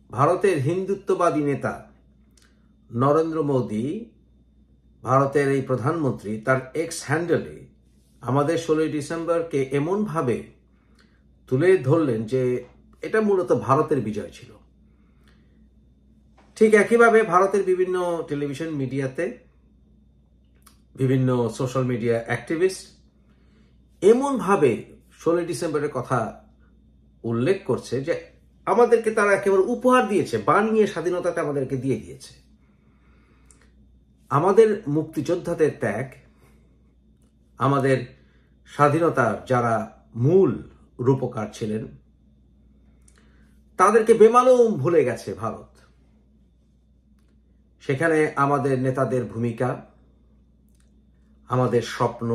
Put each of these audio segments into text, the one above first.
ভারতের হিন্দুত্ববাদী নেতা নরেন্দ্র মোদী, ভারতের এই প্রধানমন্ত্রী, তার এক্স হ্যান্ডেলে আমাদের 16ই ডিসেম্বরকে এমনভাবে তুলে ধরলেন যে এটা মূলত ভারতের বিজয় ছিল। ঠিক একইভাবে ভারতের বিভিন্ন টেলিভিশন মিডিয়াতে, বিভিন্ন সোশ্যাল মিডিয়া অ্যাক্টিভিস্ট এমনভাবে 16ই ডিসেম্বরের কথা উল্লেখ করছে যে আমাদেরকে তারা একেবারে উপহার দিয়েছে, বানিয়ে স্বাধীনতাতে আমাদেরকে দিয়ে দিয়েছে। আমাদের মুক্তিযোদ্ধাদের ত্যাগ, আমাদের স্বাধীনতার যারা মূল রূপকার ছিলেন, তাদেরকে বেমালুম ভুলে গেছে ভারত। সেখানে আমাদের নেতাদের ভূমিকা, আমাদের স্বপ্ন,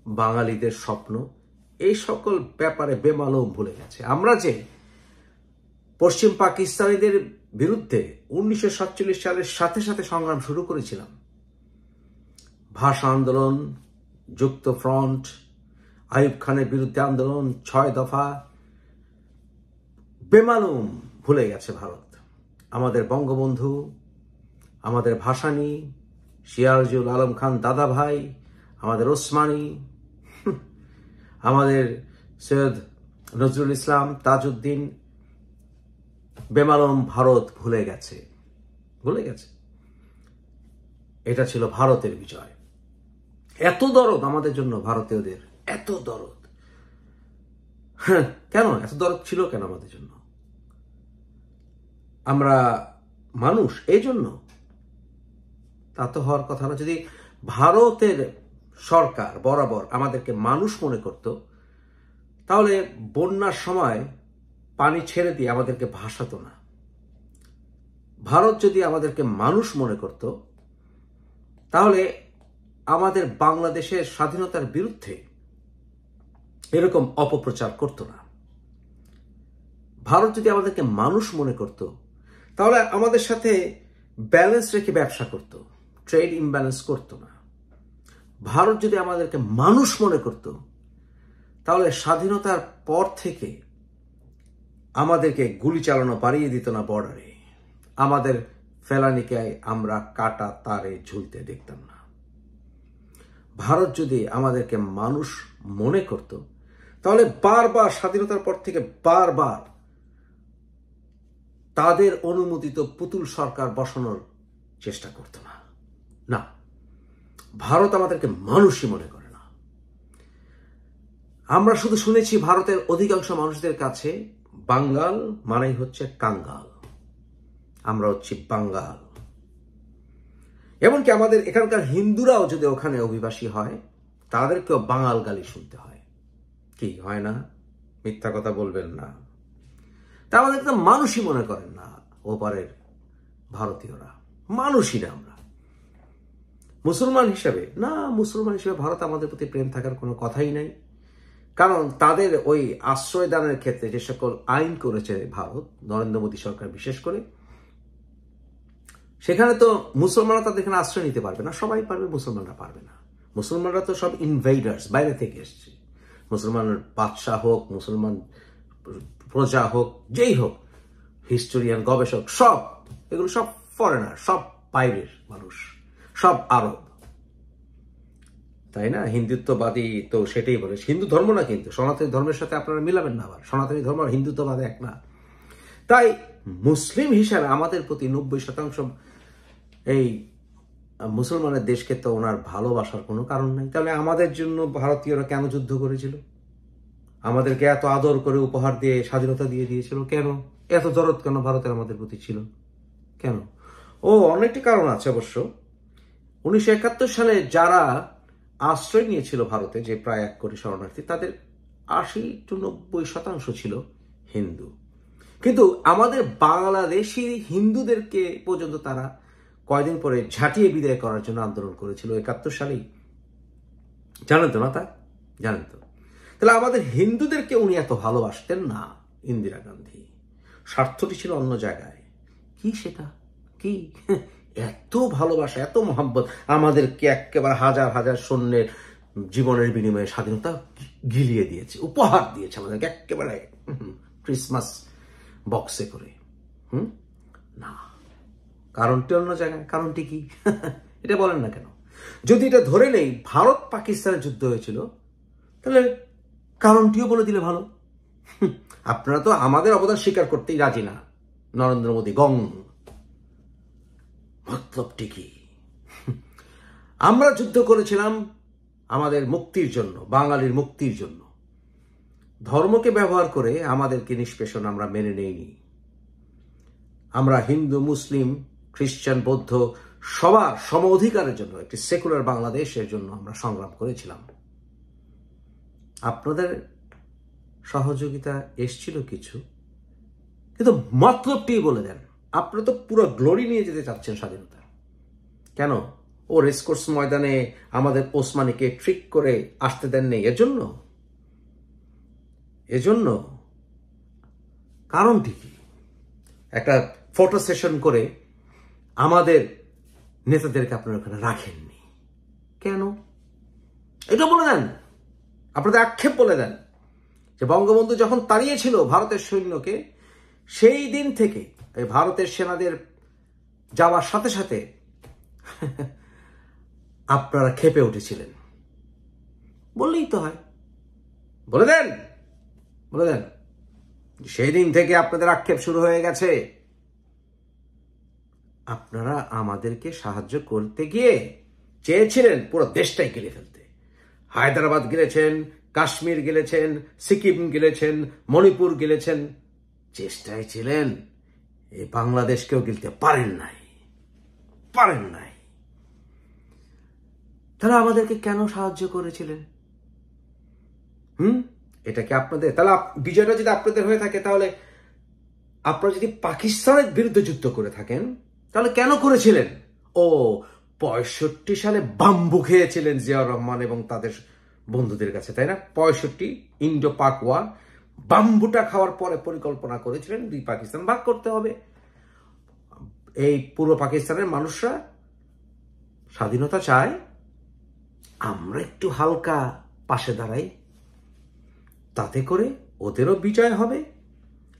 বাঙালিদের স্বপ্ন, এই সকল ব্যাপারে বেমালুম ভুলে গেছে। আমরা যে পশ্চিম পাকিস্তানিদের বিরুদ্ধে 1947 সালের সাথে সাথে সংগ্রাম শুরু করেছিলাম, ভাষা আন্দোলন, যুক্ত ফ্রন্ট, আইয়ুব খানের বিরুদ্ধে আন্দোলন, 6 দফা, বেমালুম ভুলে গেছে ভারত। আমাদের বঙ্গবন্ধু, আমাদের ভাসানী, সিরাজুল আলম খান দাদা ভাই, আমাদের ওসমানী, আমাদের সৈয়দ নজরুল ইসলাম, তাজউদ্দিন, বেমালুম ভারত ভুলে গেছে। এটা ছিল ভারতের বিজয়। এত দরদ আমাদের জন্য ভারতীয়দের, এত দরদ। কেন এত দরদ ছিল কেন আমাদের জন্য? আমরা মানুষ এই জন্য? তা তো হওয়ার কথা না। যদি ভারতের সরকার বরাবর আমাদেরকে মানুষ মনে করত, তাহলে বন্যার সময় পানি ছেড়ে দিয়ে আমাদেরকে ভাসাতো না। ভারত যদি আমাদেরকে মানুষ মনে করত, তাহলে আমাদের বাংলাদেশের স্বাধীনতার বিরুদ্ধে এরকম অপপ্রচার করত না। ভারত যদি আমাদেরকে মানুষ মনে করত, তাহলে আমাদের সাথে ব্যালেন্স রেখে ব্যবসা করত, ট্রেড ইমব্যালেন্স করত না। ভারত যদি আমাদেরকে মানুষ মনে করত, তাহলে স্বাধীনতার পর থেকে আমাদেরকে গুলি চালানো বাড়িয়ে দিত না বর্ডারে, আমাদের ফেলানিকে আমরা কাটা তারে ঝুলতে দেখতাম না। ভারত যদি আমাদেরকে মানুষ মনে করত, তাহলে বারবার স্বাধীনতার পর থেকে বারবার তাদের অনুমোদিত পুতুল সরকার বসানোর চেষ্টা করত না। না, ভারত আমাদেরকে মানুষই মনে করে না। আমরা শুধু শুনেছি ভারতের অধিকাংশ মানুষদের কাছে বাঙ্গাল মানেই হচ্ছে কাঙ্গাল, আমরা হচ্ছি বাঙ্গাল। এমনকি আমাদের এখানকার হিন্দুরাও যদি ওখানে অভিবাসী হয়, তাদেরকেও বাঙাল গালি শুনতে হয়। কি হয় না? মিথ্যা কথা বলবেন না। তা আমাদের তো মানুষই মনে করেন না ওপারের ভারতীয়রা, মানুষই না আমরা। মুসলমান হিসেবে না, মুসলমান হিসেবে ভারত আমাদের প্রতি প্রেম থাকার কোনো কথাই নাই। কারণ তাদের ওই আশ্রয় দানের ক্ষেত্রে যে সকল আইন করেছে ভারত, নরেন্দ্র মোদী সরকার বিশেষ করে, সেখানে তো মুসলমানরা তাদের এখানে আশ্রয় নিতে পারবে না। সবাই পারবে, মুসলমানরা পারবে না। মুসলমানরা তো সব ইনভেডার্স, বাইরে থেকে এসছে। মুসলমান বাদশাহ হোক, মুসলমান প্রজা হোক, যেই হোক, হিস্টোরিয়ান, গবেষক, সব এগুলো সব ফরেনার, সব বাইরের মানুষ, সব আরব, তাই না? হিন্দুত্ববাদী তো সেটাই বলে। হিন্দু ধর্ম না, কিন্তু সনাতনী ধর্মের সাথে আপনারা মিলাবেন না। আবার সনাতনী ধর্ম আর হিন্দুত্ববাদ এক না। তাই মুসলিম হিসাবে আমাদের প্রতি 90% এই মুসলমানের দেশকে তো ওনার ভালোবাসার কোনো কারণ নাই। তাহলে আমাদের জন্য ভারতীয়রা কেন যুদ্ধ করেছিল? আমাদেরকে এত আদর করে উপহার দিয়ে স্বাধীনতা দিয়ে দিয়েছিল কেন? এত দরদ কেন ভারতের আমাদের প্রতি ছিল? কেন? অনেকটি কারণ আছে অবশ্য। 1971 সালে যারা আশ্রয় নিয়েছিল ভারতে, যে প্রায় 1 কোটি শরণার্থী, তাদের 80-90% ছিল হিন্দু। কিন্তু আমাদের বাংলাদেশি হিন্দুদেরকে পর্যন্ত তারা কয়দিন পরে ঝাঁটিয়ে বিদায় করার জন্য আন্দোলন করেছিল 71 সালেই। জানেন তো না? তা জানেন তো? তাহলে আমাদের হিন্দুদেরকে উনি এত ভালোবাসতেন না ইন্দিরা গান্ধী। স্বার্থটি ছিল অন্য জায়গায়। কি সেটা? কি এত ভালোবাসা, এত মহব্বত, আমাদেরকে একেবারে হাজার হাজার সৈন্যের জীবনের বিনিময়ে স্বাধীনতা গিলিয়ে দিয়েছে, উপহার দিয়েছে আমাদেরকে একেবারে ক্রিসমাস বক্সে করে। না, কারণটি অন্য জায়গায়। কারণটি কি এটা বলেন না কেন? যদি এটা ধরে নেই ভারত পাকিস্তানের যুদ্ধ হয়েছিল, তাহলে কারণটিও বলে দিলে ভালো। আপনারা তো আমাদের অবদান স্বীকার করতেই রাজি না। নরেন্দ্র মোদী গং। মতলবটি কি? আমরা যুদ্ধ করেছিলাম আমাদের মুক্তির জন্য, বাঙালির মুক্তির জন্য। ধর্মকে ব্যবহার করে আমাদেরকে নিষ্পেষণ আমরা মেনে নেইনি। আমরা হিন্দু, মুসলিম, খ্রিস্টান, বৌদ্ধ সবার সম অধিকারের জন্য, একটি সেকুলার বাংলাদেশের জন্য আমরা সংগ্রাম করেছিলাম। আপনাদের সহযোগিতা এসছিল কিছু, কিন্তু মতলবটি বলে দেন। আপনারা তো পুরো গ্লোরি নিয়ে যেতে চাচ্ছেন স্বাধীনতা। কেন? ও রেসকোর্স ময়দানে আমাদের ওসমানীকে ট্রিক করে আসতে দেন নেই এজন্য কারণটি কি? একটা ফটো সেশন করে আমাদের নেতাদেরকে আপনারা ওখানে রাখেননি কেন? এটা বলে দেন। আপনাদের আক্ষেপ বলে দেন যে বঙ্গবন্ধু যখন তাড়িয়েছিল ভারতের সৈন্যকে, সেই দিন থেকে ভারতের সেনাদের যাওয়ার সাথে সাথে আপনারা ক্ষেপে উঠেছিলেন। বললেই তো হয়। বলে দেন সেই দিন থেকে আপনাদের আক্ষেপ শুরু হয়ে গেছে। আপনারা আমাদেরকে সাহায্য করতে গিয়ে চেয়েছিলেন পুরো দেশটাই গিলে ফেলতে। হায়দ্রাবাদ গিলেছেন, কাশ্মীর গিলেছেন, সিকিম গিলেছেন, মণিপুর গিলেছেন। চেষ্টায় ছিলেন এই বাংলাদেশকেও গিলতে পারেন নাই। তাহলে আমাদেরকে কেন সাহায্য করেছিলেন? এটা কি আপনাদের? তাহলে বিজয়টা যদি আপনাদের হয়ে থাকে, তাহলে আপনারা যদি পাকিস্তানের বিরুদ্ধে যুদ্ধ করে থাকেন, তাহলে কেন করেছিলেন? 65 সালে বাম্বু খেয়েছিলেন জিয়াউর রহমান এবং তাদের বন্ধুদের কাছে, তাই না? 65 ইন্ডো পাক ওয়ার। বাম্বুটা খাওয়ার পরে পরিকল্পনা করেছিলেন দুই পাকিস্তান ভাগ করতে হবে। এই পূর্ব পাকিস্তানের মানুষরা স্বাধীনতা চায়, আমরা একটু হালকা পাশে দাঁড়াই, তাতে করে ওদেরও বিজয় হবে,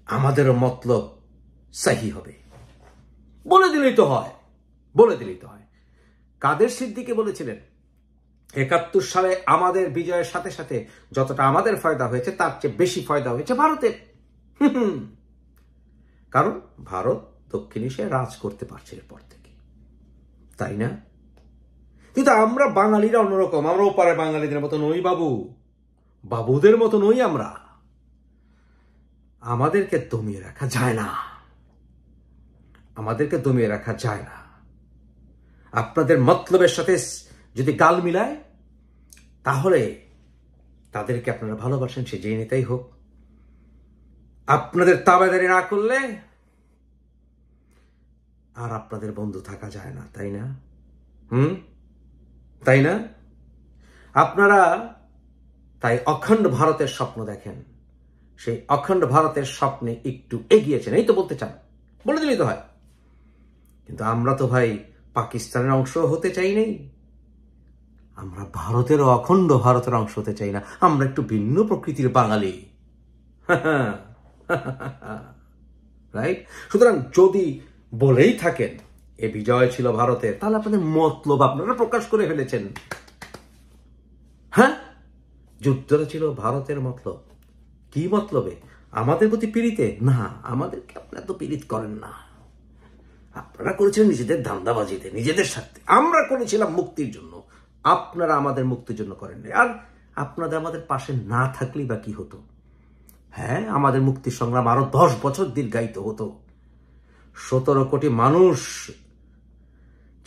আমাদেরও মতলব সহি হবে। বলে দিলেই তো হয়। কাদের সিদ্দিকী বলেছিলেন 71 সালে আমাদের বিজয়ের সাথে সাথে যতটা আমাদের ফায়দা হয়েছে তার চেয়ে বেশি ফায়দা হয়েছে ভারতের। কারণ ভারত দক্ষিণ এশিয়ায় রাজ করতে পারছে এরপর থেকে, তাই না? কিন্তু আমরা বাঙালিরা অন্যরকম। আমরা ওপারে বাঙালিদের মতো নই বাবুদের মতো নই। আমাদেরকে দমিয়ে রাখা যায় না। আপনাদের মতলবের সাথে যদি গাল মিলায়, তাহলে তাদেরকে আপনারা ভালোবাসেন, সে যে নেতাই হোক। আপনাদের তাবেদারি না করলে আর আপনাদের বন্ধু থাকা যায় না, তাই না? আপনারা তাই অখণ্ড ভারতের স্বপ্ন দেখেন। সেই অখণ্ড ভারতের স্বপ্নে একটু এগিয়েছেন, এই তো বলতে চান। বলে দিলেই তো হয়। কিন্তু আমরা তো ভাই পাকিস্তানের অংশ হতে চাই নাই। আমরা ভারতের অখণ্ড ভারতের অংশ হতে চাই না। আমরা একটু ভিন্ন প্রকৃতির বাঙালি। রাইট? সুতরাং যদি বলেই থাকেন এ বিজয় ছিল ভারতের, তাহলে আপনাদের মতলব আপনারা প্রকাশ করে ফেলেছেন। যুদ্ধটা ছিল ভারতের মতলব। কি মতলবে? আমাদের প্রতি পীড়িতে? না, আমাদেরকে আপনারা তো পীড়িত করেন না। আপনারা করেছিলেন নিজেদের ধান্দাবাজিতে, নিজেদের স্বার্থে। আমরা করেছিলাম মুক্তির জন্য। আপনারা আমাদের মুক্তির জন্য করেননি। আর আপনাদের আমাদের পাশে না থাকলেই বা কি হতো? আমাদের মুক্তির সংগ্রাম আরো 10 বছর দীর্ঘায়িত হতো। 17 কোটি মানুষ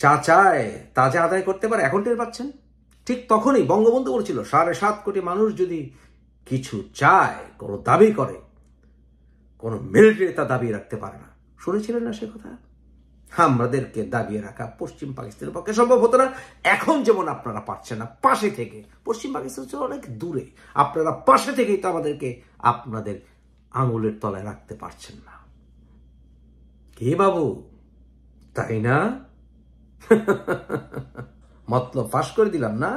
চা চায়, তা যা আদায় করতে পারে। এখন টের পাচ্ছেন? ঠিক তখনই বঙ্গবন্ধু বলেছিল 7.5 কোটি মানুষ যদি কিছু চায়, কোনো দাবি করে, কোনো মিলিটারি তা দাবি রাখতে পারে না। শুনেছিলেন না সে কথা? আমাদেরকে দাবিয়ে রাখা পশ্চিম পাকিস্তানের পক্ষে সম্ভব হতো না। এখন যেমন আপনারা পারছেন না পাশে থেকে, পশ্চিম পাকিস্তান ছিল অনেক দূরে, আপনারা পাশে থেকেই তো আমাদেরকে আপনাদের আঙুলের তলায় রাখতে পারছেন না। কে বাবু, তাই না? মতলব ফাঁস করে দিলাম না?